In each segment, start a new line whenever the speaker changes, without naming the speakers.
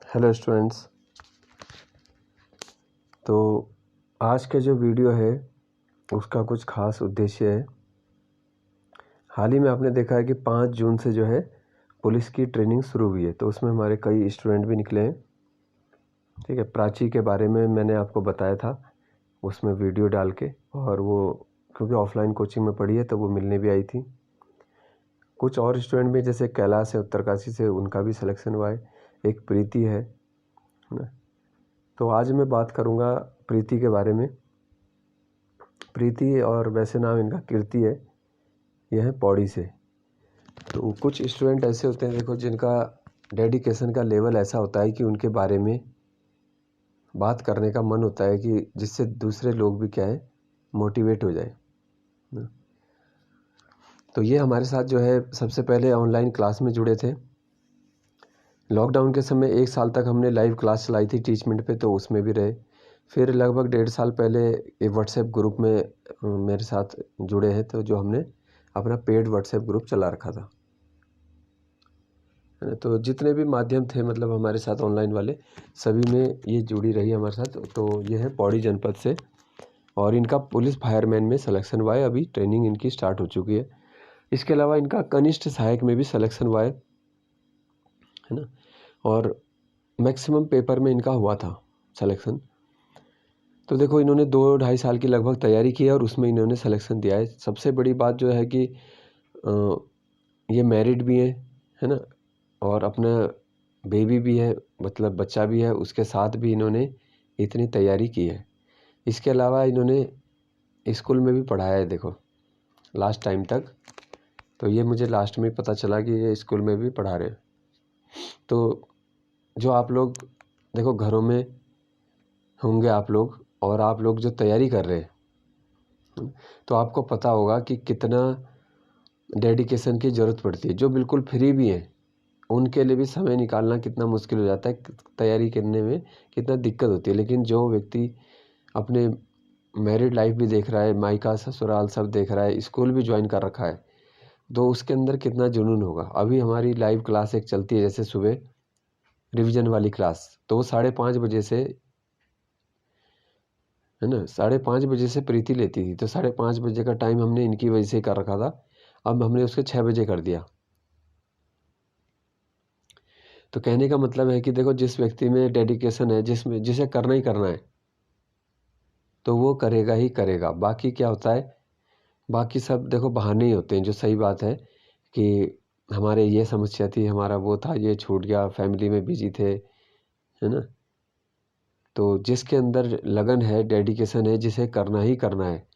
Hello students. तो आज का जो वीडियो है उसका कुछ खास उद्देश्य है। हाल ही में आपने देखा है कि 5 जून से जो है पुलिस की ट्रेनिंग शुरू हुई है, तो उसमें हमारे कई स्टूडेंट भी निकले हैं। ठीक है, प्राची के बारे में मैंने आपको बताया था उसमें वीडियो डाल के, और वो क्योंकि ऑफलाइन कोचिंग में पढ़ी है तो वो मिलने भी आई थी। कुछ और स्टूडेंट भी जैसे कैलाश है उत्तरकाशी से, उनका भी सिलेक्शन हुआ है। एक प्रीति है ना। तो आज मैं बात करूँगा प्रीति के बारे में। प्रीति और वैसे नाम इनका कीर्ति है, यह है पौड़ी से। तो कुछ स्टूडेंट ऐसे होते हैं देखो, जिनका डेडिकेशन का लेवल ऐसा होता है कि उनके बारे में बात करने का मन होता है कि जिससे दूसरे लोग भी क्या है मोटिवेट हो जाए। तो ये हमारे साथ जो है सबसे पहले ऑनलाइन क्लास में जुड़े थे। लॉकडाउन के समय 1 साल तक हमने लाइव क्लास चलाई थी टीचमेंट पे, तो उसमें भी रहे। फिर लगभग 1.5 साल पहले एक व्हाट्सएप ग्रुप में मेरे साथ जुड़े हैं, तो जो हमने अपना पेड व्हाट्सएप ग्रुप चला रखा था, है ना। तो जितने भी माध्यम थे मतलब हमारे साथ ऑनलाइन वाले, सभी में ये जुड़ी रही हमारे साथ। तो ये है पौड़ी जनपद से, और इनका पुलिस फायरमैन में सिलेक्शन हुआ है। अभी ट्रेनिंग इनकी स्टार्ट हो चुकी है। इसके अलावा इनका कनिष्ठ सहायक में भी सिलेक्शन हुआ है ना। और मैक्सिमम पेपर में इनका हुआ था सिलेक्शन। तो देखो, इन्होंने 2-2.5 साल की लगभग तैयारी की है और उसमें इन्होंने सिलेक्शन दिया है। सबसे बड़ी बात जो है कि ये मैरिड भी है ना, और अपना बेबी भी है, मतलब बच्चा भी है, उसके साथ भी इन्होंने इतनी तैयारी की है। इसके अलावा इन्होंने स्कूल में भी पढ़ाया है देखो लास्ट टाइम तक। तो ये मुझे लास्ट में पता चला कि ये स्कूल में भी पढ़ा रहे हैं। तो जो आप लोग देखो घरों में होंगे आप लोग, और आप लोग जो तैयारी कर रहे हैं, तो आपको पता होगा कि कितना डेडिकेशन की ज़रूरत पड़ती है। जो बिल्कुल फ्री भी हैं उनके लिए भी समय निकालना कितना मुश्किल हो जाता है, तैयारी करने में कितना दिक्कत होती है। लेकिन जो व्यक्ति अपने मैरिड लाइफ भी देख रहा है, मायका ससुराल सब देख रहा है, स्कूल भी ज्वाइन कर रखा है, तो उसके अंदर कितना जुनून होगा। अभी हमारी लाइव क्लास एक चलती है, जैसे सुबह रिवीजन वाली क्लास, तो वो 5:30 बजे से, है ना, 5:30 बजे से प्रीति लेती थी। तो 5:30 बजे का टाइम हमने इनकी वजह से कर रखा था, अब हमने उसके 6 बजे कर दिया। तो कहने का मतलब है कि देखो, जिस व्यक्ति में डेडिकेशन है, जिसे करना ही करना है, तो वो करेगा ही करेगा। बाकी क्या होता है, बाकी सब देखो बहाने ही होते हैं। जो सही बात है कि हमारे ये समस्या थी, हमारा वो था, ये छूट गया, फैमिली में बिजी थे, है ना। तो जिसके अंदर लगन है, डेडिकेशन है, जिसे करना ही करना है,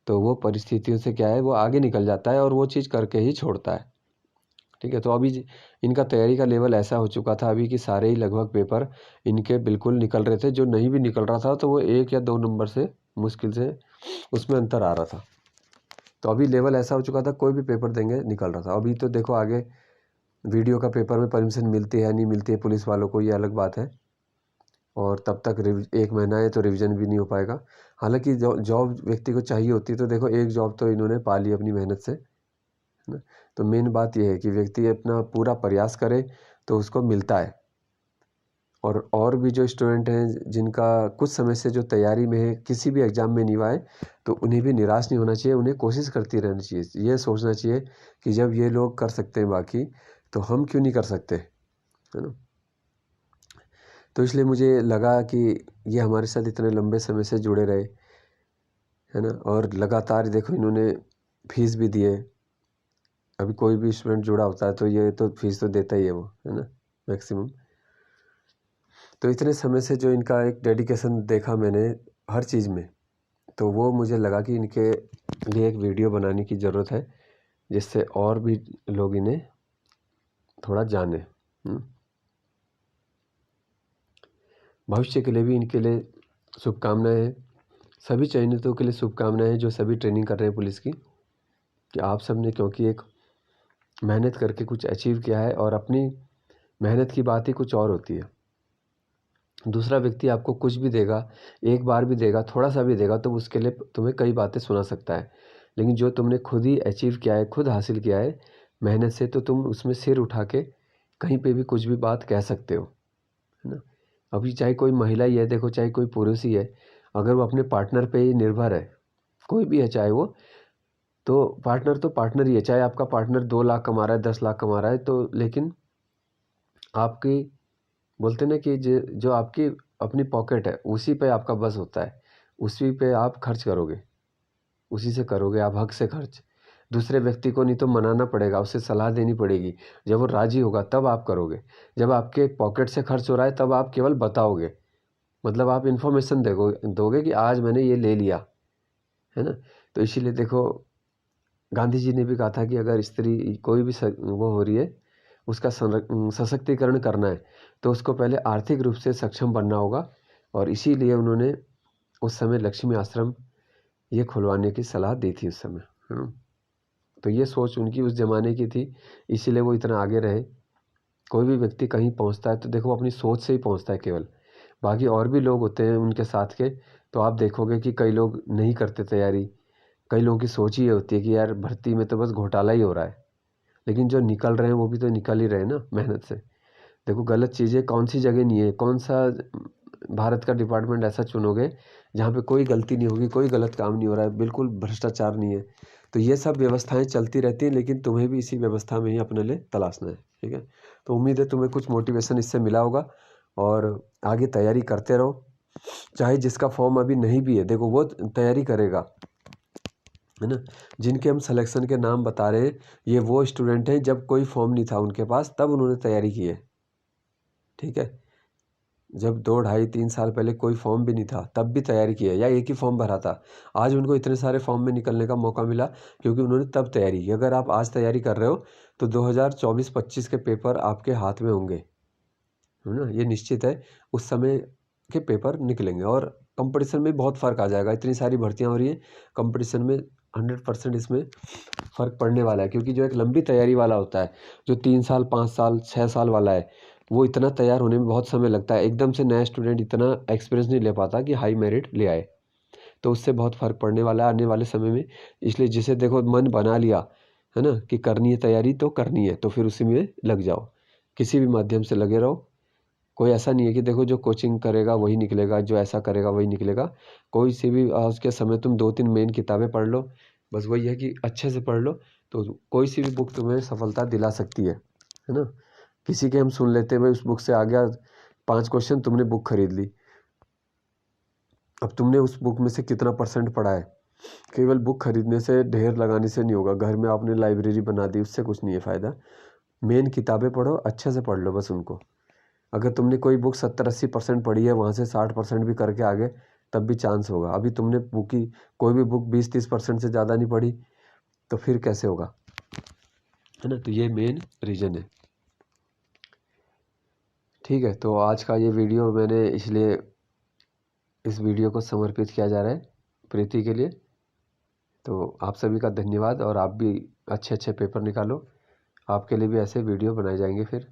तो वो परिस्थितियों से क्या है, वो आगे निकल जाता है और वो चीज़ करके ही छोड़ता है। ठीक है, तो अभी इनका तैयारी का लेवल ऐसा हो चुका था अभी कि सारे ही लगभग पेपर इनके बिल्कुल निकल रहे थे। जो नहीं भी निकल रहा था तो वो 1 या 2 नंबर से मुश्किल से उसमें अंतर आ रहा था। तो अभी लेवल ऐसा हो चुका था, कोई भी पेपर देंगे निकल रहा था। अभी तो देखो आगे वीडियो का पेपर में परमिशन मिलती है नहीं मिलती है पुलिस वालों को, ये अलग बात है। और तब तक 1 महीना है तो रिवीजन भी नहीं हो पाएगा। हालांकि जॉब व्यक्ति को चाहिए होती है, तो देखो एक जॉब तो इन्होंने पा ली अपनी मेहनत से, है ना। तो मेन बात यह है कि व्यक्ति अपना पूरा प्रयास करे तो उसको मिलता है। और भी जो स्टूडेंट हैं जिनका कुछ समय से जो तैयारी में है, किसी भी एग्ज़ाम में नहीं आए, तो उन्हें भी निराश नहीं होना चाहिए। उन्हें कोशिश करती रहनी चाहिए। ये सोचना चाहिए कि जब ये लोग कर सकते हैं बाकी, तो हम क्यों नहीं कर सकते, है ना। तो इसलिए मुझे लगा कि ये हमारे साथ इतने लंबे समय से जुड़े रहे, है ना। और लगातार देखो इन्होंने फीस भी दिए। अभी कोई भी स्टूडेंट जुड़ा होता है तो ये तो फीस तो देता ही है वो, है ना, मैक्सिमम। तो इतने समय से जो इनका एक डेडिकेशन देखा मैंने हर चीज़ में, तो वो मुझे लगा कि इनके लिए एक वीडियो बनाने की ज़रूरत है, जिससे और भी लोग इन्हें थोड़ा जाने। भविष्य के लिए भी इनके लिए शुभकामनाएं हैं। सभी चयनितों के लिए शुभकामनाएं हैं जो सभी ट्रेनिंग कर रहे हैं पुलिस की, कि आप सब ने क्योंकि एक मेहनत करके कुछ अचीव किया है, और अपनी मेहनत की बात ही कुछ और होती है। दूसरा व्यक्ति आपको कुछ भी देगा, एक बार भी देगा, थोड़ा सा भी देगा, तो उसके लिए तुम्हें कई बातें सुना सकता है। लेकिन जो तुमने खुद ही अचीव किया है, खुद हासिल किया है मेहनत से, तो तुम उसमें सिर उठा के कहीं पे भी कुछ भी बात कह सकते हो, है ना। अभी चाहे कोई महिला ही है, देखो चाहे कोई पुरुष ही है, अगर वो अपने पार्टनर पे ही निर्भर है, कोई भी है चाहे वो, तो पार्टनर ही है। चाहे आपका पार्टनर 2 लाख कमा रहा है, 10 लाख कमा रहा है, तो लेकिन आपकी बोलते ना कि जो आपकी अपनी पॉकेट है उसी पे आपका बस होता है, उसी पे आप खर्च करोगे, उसी से करोगे आप हक से खर्च। दूसरे व्यक्ति को नहीं तो मनाना पड़ेगा, उसे सलाह देनी पड़ेगी, जब वो राजी होगा तब आप करोगे। जब आपके पॉकेट से खर्च हो रहा है तब आप केवल बताओगे, मतलब आप इन्फॉर्मेशन दोगे कि आज मैंने ये ले लिया, है ना। तो इसीलिए देखो गांधी जी ने भी कहा था कि अगर स्त्री कोई भी वो हो रही है, उसका सशक्तिकरण करना है तो उसको पहले आर्थिक रूप से सक्षम बनना होगा, और इसीलिए उन्होंने उस समय लक्ष्मी आश्रम ये खुलवाने की सलाह दी थी उस समय, है ना। तो ये सोच उनकी उस ज़माने की थी, इसीलिए वो इतना आगे रहे। कोई भी व्यक्ति कहीं पहुंचता है तो देखो अपनी सोच से ही पहुंचता है केवल, बाकी और भी लोग होते हैं उनके साथ के, तो आप देखोगे कि कई लोग नहीं करते तैयारी। कई लोगों की सोच ही ये होती है कि यार भर्ती में तो बस घोटाला ही हो रहा है, लेकिन जो निकल रहे हैं वो भी तो निकल ही रहे हैं ना मेहनत से। देखो गलत चीज़ें कौन सी जगह नहीं है, कौन सा भारत का डिपार्टमेंट ऐसा चुनोगे जहाँ पे कोई गलती नहीं होगी, कोई गलत काम नहीं हो रहा है, बिल्कुल भ्रष्टाचार नहीं है। तो ये सब व्यवस्थाएं चलती रहती हैं, लेकिन तुम्हें भी इसी व्यवस्था में ही अपने लिए तलाशना है, ठीक है। तो उम्मीद है तुम्हें कुछ मोटिवेशन इससे मिला होगा, और आगे तैयारी करते रहो। चाहे जिसका फॉर्म अभी नहीं भी है, देखो वो तैयारी करेगा, है ना। जिनके हम सिलेक्शन के नाम बता रहे हैं, ये वो स्टूडेंट हैं जब कोई फॉर्म नहीं था उनके पास तब उन्होंने तैयारी की है, ठीक है। जब 2 ढाई 3 साल पहले कोई फॉर्म भी नहीं था तब भी तैयारी की है, या एक ही फॉर्म भरा था। आज उनको इतने सारे फॉर्म में निकलने का मौका मिला क्योंकि उन्होंने तब तैयारी की। अगर आप आज तैयारी कर रहे हो तो 2024-25 के पेपर आपके हाथ में होंगे, है ना, ये निश्चित है। उस समय के पेपर निकलेंगे और कंपटीशन में बहुत फ़र्क आ जाएगा। इतनी सारी भर्तियाँ हो रही हैं, कंपटीशन में 100% इसमें फ़र्क पड़ने वाला है, क्योंकि जो एक लंबी तैयारी वाला होता है, जो 3 साल 5 साल 6 साल वाला है, वो इतना तैयार होने में बहुत समय लगता है। एकदम से नया स्टूडेंट इतना एक्सपीरियंस नहीं ले पाता कि हाई मेरिट ले आए, तो उससे बहुत फ़र्क पड़ने वाला है आने वाले समय में। इसलिए जिसे देखो मन बना लिया है ना कि करनी है तैयारी तो करनी है, तो फिर उसी में लग जाओ, किसी भी माध्यम से लगे रहो। कोई ऐसा नहीं है कि देखो जो कोचिंग करेगा वही निकलेगा, जो ऐसा करेगा वही निकलेगा। कोई सी भी आज के समय तुम 2-3 मेन किताबें पढ़ लो, बस वही है कि अच्छे से पढ़ लो, तो कोई सी भी बुक तुम्हें सफलता दिला सकती है ना। किसी के हम सुन लेते हैं, भाई उस बुक से आ गया 5 क्वेश्चन, तुमने बुक खरीद ली, अब तुमने उस बुक में से कितना % पढ़ा है। केवल बुक खरीदने से, ढेर लगाने से नहीं होगा। घर में आपने लाइब्रेरी बना दी, उससे कुछ नहीं है फ़ायदा। मेन किताबें पढ़ो, अच्छे से पढ़ लो बस उनको। अगर तुमने कोई बुक 70-80% पढ़ी है, वहाँ से 60% भी करके आगे, तब भी चांस होगा। अभी तुमने कोई भी बुक 20-30% से ज़्यादा नहीं पढ़ी, तो फिर कैसे होगा, है ना। तो ये मेन रीज़न है, ठीक है। तो आज का ये वीडियो मैंने इसलिए इस वीडियो को समर्पित किया जा रहा है प्रीति के लिए। तो आप सभी का धन्यवाद, और आप भी अच्छे अच्छे पेपर निकालो, आपके लिए भी ऐसे वीडियो बनाए जाएंगे फिर।